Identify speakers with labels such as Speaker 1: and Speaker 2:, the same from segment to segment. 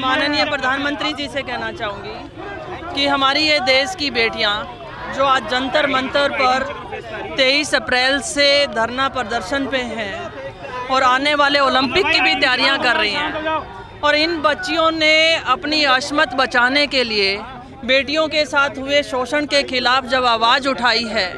Speaker 1: माननीय प्रधानमंत्री जी से कहना चाहूँगी कि हमारी ये देश की बेटियाँ जो आज जंतर मंतर पर 23 अप्रैल से धरना प्रदर्शन पे हैं और आने वाले ओलंपिक की भी तैयारियां कर रही हैं, और इन बच्चियों ने अपनी अस्मत बचाने के लिए बेटियों के साथ हुए शोषण के खिलाफ जब आवाज़ उठाई है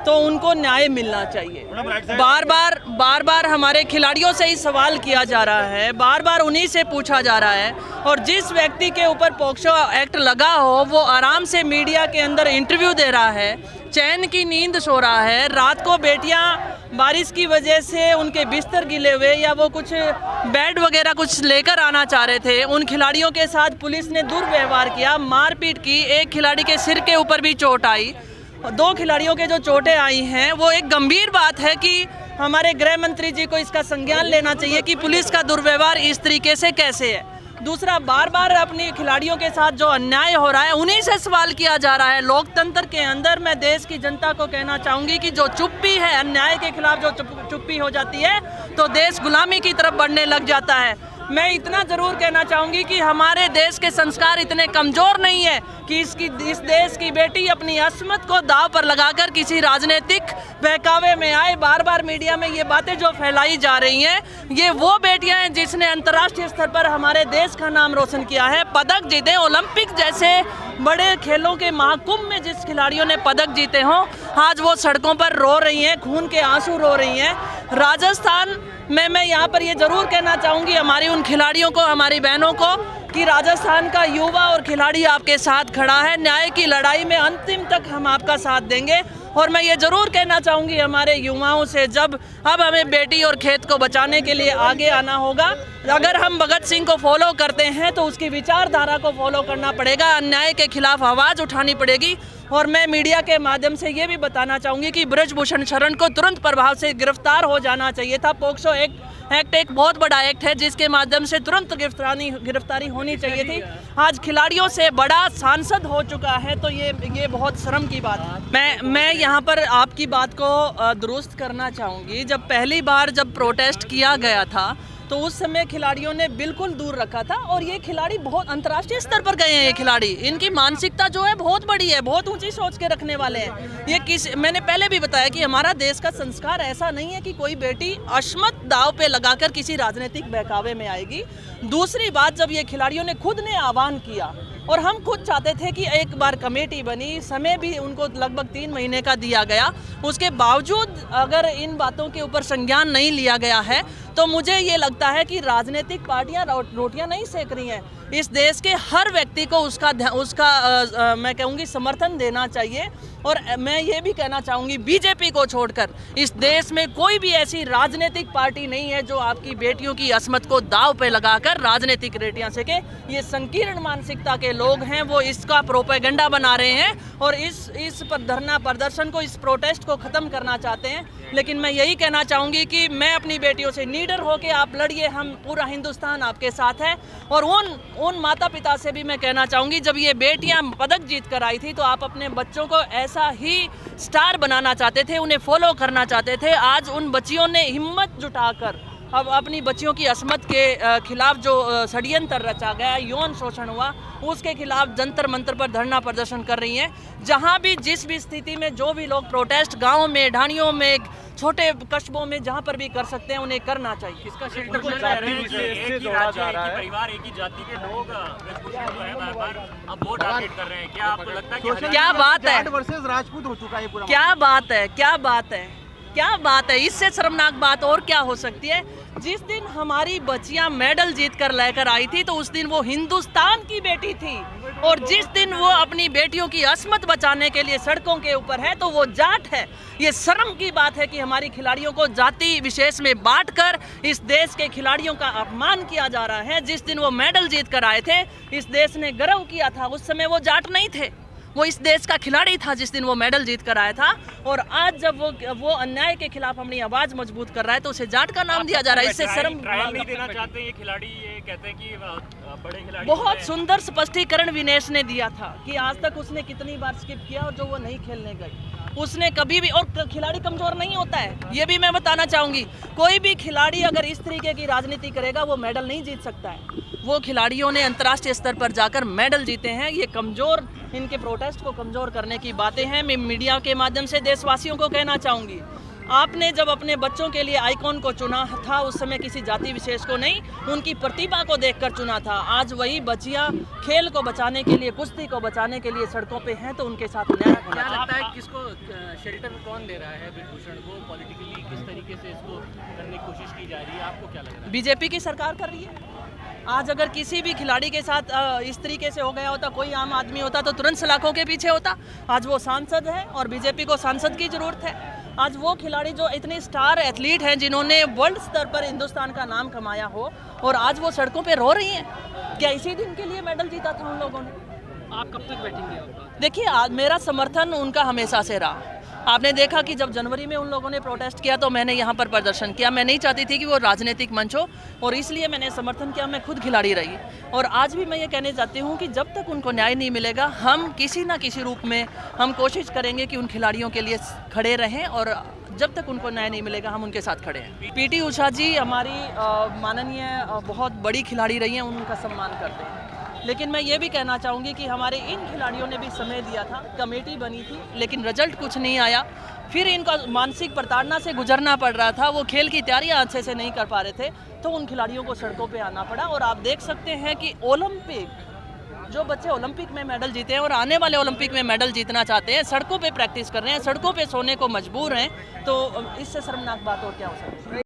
Speaker 1: तो उनको न्याय मिलना चाहिए। बार बार हमारे खिलाड़ियों से ही सवाल किया जा रहा है, बार बार उन्हीं से पूछा जा रहा है, और जिस व्यक्ति के ऊपर पॉक्सो एक्ट लगा हो वो आराम से मीडिया के अंदर इंटरव्यू दे रहा है, चैन की नींद सो रहा है। रात को बेटियां बारिश की वजह से उनके बिस्तर गिले हुए या वो कुछ बेड वगैरह कुछ लेकर आना चाह रहे थे, उन खिलाड़ियों के साथ पुलिस ने दुर्व्यवहार किया, मारपीट की। एक खिलाड़ी के सिर के ऊपर भी चोट आई, 2 खिलाड़ियों के जो चोटें आई हैं वो एक गंभीर बात है कि हमारे गृह मंत्री जी को इसका संज्ञान लेना चाहिए कि पुलिस का दुर्व्यवहार इस तरीके से कैसे है। दूसरा, बार बार अपनी खिलाड़ियों के साथ जो अन्याय हो रहा है उन्हीं से सवाल किया जा रहा है। लोकतंत्र के अंदर मैं देश की जनता को कहना चाहूँगी कि जो चुप्पी है, अन्याय के खिलाफ जो चुप्पी हो जाती है तो देश गुलामी की तरफ बढ़ने लग जाता है। मैं इतना ज़रूर कहना चाहूँगी कि हमारे देश के संस्कार इतने कमज़ोर नहीं है कि इस देश की बेटी अपनी अस्मत को दांव पर लगाकर किसी राजनीतिक बहकावे में आए। बार बार मीडिया में ये बातें जो फैलाई जा रही हैं, ये वो बेटियां हैं जिसने अंतर्राष्ट्रीय स्तर पर हमारे देश का नाम रोशन किया है, पदक जीते। ओलंपिक जैसे बड़े खेलों के महाकुंभ में जिस खिलाड़ियों ने पदक जीते हों, आज वो सड़कों पर रो रही हैं, खून के आंसू रो रही हैं। राजस्थान में मैं यहाँ पर ये ज़रूर कहना चाहूँगी हमारी उन खिलाड़ियों को, हमारी बहनों को, कि राजस्थान का युवा और खिलाड़ी आपके साथ खड़ा है। न्याय की लड़ाई में अंतिम तक हम आपका साथ देंगे। और मैं ये ज़रूर कहना चाहूँगी हमारे युवाओं से, जब अब हमें बेटी और खेत को बचाने के लिए आगे आना होगा। अगर हम भगत सिंह को फॉलो करते हैं तो उसकी विचारधारा को फॉलो करना पड़ेगा, अन्याय के खिलाफ आवाज़ उठानी पड़ेगी। और मैं मीडिया के माध्यम से ये भी बताना चाहूँगी कि ब्रजभूषण शरण को तुरंत प्रभाव से गिरफ्तार हो जाना चाहिए था। पॉक्सो एक्ट एक बहुत बड़ा एक्ट है जिसके माध्यम से तुरंत गिरफ्तारी होनी चाहिए थी। आज खिलाड़ियों से बड़ा सांसद हो चुका है, तो ये बहुत शर्म की बात है। मैं यहाँ पर आपकी बात को दुरुस्त करना चाहूँगी। जब पहली बार जब प्रोटेस्ट किया गया था तो उस समय खिलाड़ियों ने बिल्कुल दूर रखा था, और ये खिलाड़ी बहुत अंतर्राष्ट्रीय स्तर पर गए हैं। ये खिलाड़ी, इनकी मानसिकता जो है बहुत बड़ी है, बहुत ऊंची सोच के रखने वाले हैं। मैंने पहले भी बताया कि हमारा देश का संस्कार ऐसा नहीं है कि कोई बेटी अस्मत दाव पे लगाकर किसी राजनीतिक बहकावे में आएगी। दूसरी बात, जब ये खिलाड़ियों ने खुद ने आह्वान किया और हम खुद चाहते थे कि एक बार कमेटी बनी, समय भी उनको लगभग 3 महीने का दिया गया, उसके बावजूद अगर इन बातों के ऊपर संज्ञान नहीं लिया गया है तो मुझे ये लगता है कि राजनीतिक पार्टियां रोटियां नहीं सेक रही हैं। इस देश के हर व्यक्ति को उसका मैं कहूँगी समर्थन देना चाहिए। और मैं ये भी कहना चाहूँगी बीजेपी को छोड़कर इस देश में कोई भी ऐसी राजनीतिक पार्टी नहीं है जो आपकी बेटियों की अस्मत को दाव पे लगाकर राजनीतिक रेटियाँ सेके। ये संकीर्ण मानसिकता के लोग हैं, वो इसका प्रोपेगेंडा बना रहे हैं और इस पर धरना प्रदर्शन को, इस प्रोटेस्ट को ख़त्म करना चाहते हैं। लेकिन मैं यही कहना चाहूँगी कि मैं अपनी बेटियों से निडर होकर आप लड़िए, हम पूरा हिंदुस्तान आपके साथ है। और उन माता पिता से भी मैं कहना चाहूँगी, जब ये बेटियाँ पदक जीत कर आई थी तो आप अपने बच्चों को ऐसा ही स्टार बनाना चाहते थे, उन्हें फॉलो करना चाहते थे। आज उन बच्चियों ने हिम्मत जुटाकर अब अपनी बच्चियों की अस्मत के खिलाफ जो षड्यंत्र रचा गया, यौन शोषण हुआ, उसके खिलाफ जंतर मंतर पर धरना प्रदर्शन कर रही हैं। जहां भी जिस भी स्थिति में जो भी लोग प्रोटेस्ट गांवों में, ढाणियों में, छोटे कस्बों में जहां पर भी कर सकते हैं उन्हें करना चाहिए।
Speaker 2: इसका परिवार एक ही जाति के लोग अब वोट टारगेट कर रहे हैं। क्या आपको लगता है कि
Speaker 1: क्या बात है,
Speaker 3: राजपूत हो चुका है पूरा?
Speaker 1: क्या बात है, क्या बात है, क्या बात है। इससे शर्मनाक बात और क्या हो सकती है। जिस दिन हमारी बच्चियां मेडल जीत कर लेकर आई थी तो उस दिन वो हिंदुस्तान की बेटी थी, और जिस दिन वो अपनी बेटियों की अस्मत बचाने के लिए सड़कों के ऊपर है तो वो जाट है। ये शर्म की बात है कि हमारी खिलाड़ियों को जाति विशेष में बांटकर इस देश के खिलाड़ियों का अपमान किया जा रहा है। जिस दिन वो मेडल जीत कर आए थे, इस देश ने गर्व किया था, उस समय वो जाट नहीं थे, वो इस देश का खिलाड़ी था जिस दिन वो मेडल जीत कर आया था। और आज जब वो अन्याय के खिलाफ अपनी आवाज मजबूत कर रहा है तो उसे जाट का नाम दिया जा रहा है। इससे शर्म
Speaker 2: नहीं देना चाहते ये खिलाड़ी, ये कहते हैं कि बड़े खिलाड़ी
Speaker 1: बहुत सुंदर स्पष्टीकरण विनेश ने दिया था कि आज तक उसने कितनी बार स्किप किया और जो वो नहीं खेलने गई उसने कभी भी, और खिलाड़ी कमजोर नहीं होता है, ये भी मैं बताना चाहूँगी। कोई भी खिलाड़ी अगर इस तरीके की राजनीति करेगा वो मेडल नहीं जीत सकता है। वो खिलाड़ियों ने अंतर्राष्ट्रीय स्तर पर जाकर मेडल जीते हैं। ये कमज़ोर, इनके प्रोटेस्ट को कमज़ोर करने की बातें हैं। मैं मीडिया के माध्यम से देशवासियों को कहना चाहूँगी, आपने जब अपने बच्चों के लिए आइकॉन को चुना था उस समय किसी जाति विशेष को नहीं, उनकी प्रतिभा को देखकर चुना था। आज वही बच्चियां खेल को बचाने के लिए, कुश्ती को बचाने के लिए सड़कों पे हैं, तो उनके साथ न्याय होना
Speaker 3: क्या
Speaker 1: चाहिए।
Speaker 3: लगता है किसको शेल्टर कौन दे रहा है ब्रिजभूषण को? पॉलिटिकली किस तरीके से इसको करने की कोशिश की जा रही है, आपको क्या लग रहा है?
Speaker 1: बीजेपी की सरकार कर रही है। आज अगर किसी भी खिलाड़ी के साथ इस तरीके से हो गया होता, कोई आम आदमी होता तो तुरंत सलाखों के पीछे होता। आज वो सांसद है और बीजेपी को सांसद की जरूरत है। आज वो खिलाड़ी जो इतने स्टार एथलीट हैं, जिन्होंने वर्ल्ड स्तर पर हिंदुस्तान का नाम कमाया हो, और आज वो सड़कों पे रो रही हैं। क्या इसी दिन के लिए मेडल जीता था उन लोगों ने?
Speaker 3: आप कब तक बैठेंगे?
Speaker 1: देखिए, मेरा समर्थन उनका हमेशा से रहा। आपने देखा कि जब जनवरी में उन लोगों ने प्रोटेस्ट किया तो मैंने यहाँ पर प्रदर्शन किया। मैं नहीं चाहती थी कि वो राजनीतिक मंच हो, और इसलिए मैंने समर्थन किया। मैं खुद खिलाड़ी रही, और आज भी मैं ये कहने चाहती हूँ कि जब तक उनको न्याय नहीं मिलेगा, हम किसी ना किसी रूप में हम कोशिश करेंगे कि उन खिलाड़ियों के लिए खड़े रहें, और जब तक उनको न्याय नहीं मिलेगा हम उनके साथ खड़े हैं। पीटी उषा जी हमारी माननीय बहुत बड़ी खिलाड़ी रही हैं, उनका सम्मान करते हैं। लेकिन मैं ये भी कहना चाहूँगी कि हमारे इन खिलाड़ियों ने भी समय दिया था, कमेटी बनी थी, लेकिन रिजल्ट कुछ नहीं आया। फिर इनका मानसिक प्रताड़ना से गुजरना पड़ रहा था, वो खेल की तैयारियां अच्छे से नहीं कर पा रहे थे, तो उन खिलाड़ियों को सड़कों पे आना पड़ा। और आप देख सकते हैं कि ओलंपिक, जो बच्चे ओलंपिक में मेडल जीते हैं और आने वाले ओलंपिक में मेडल जीतना चाहते हैं, सड़कों पे प्रैक्टिस कर रहे हैं, सड़कों पे सोने को मजबूर हैं, तो इससे शर्मनाक बात और क्या हो सकती है।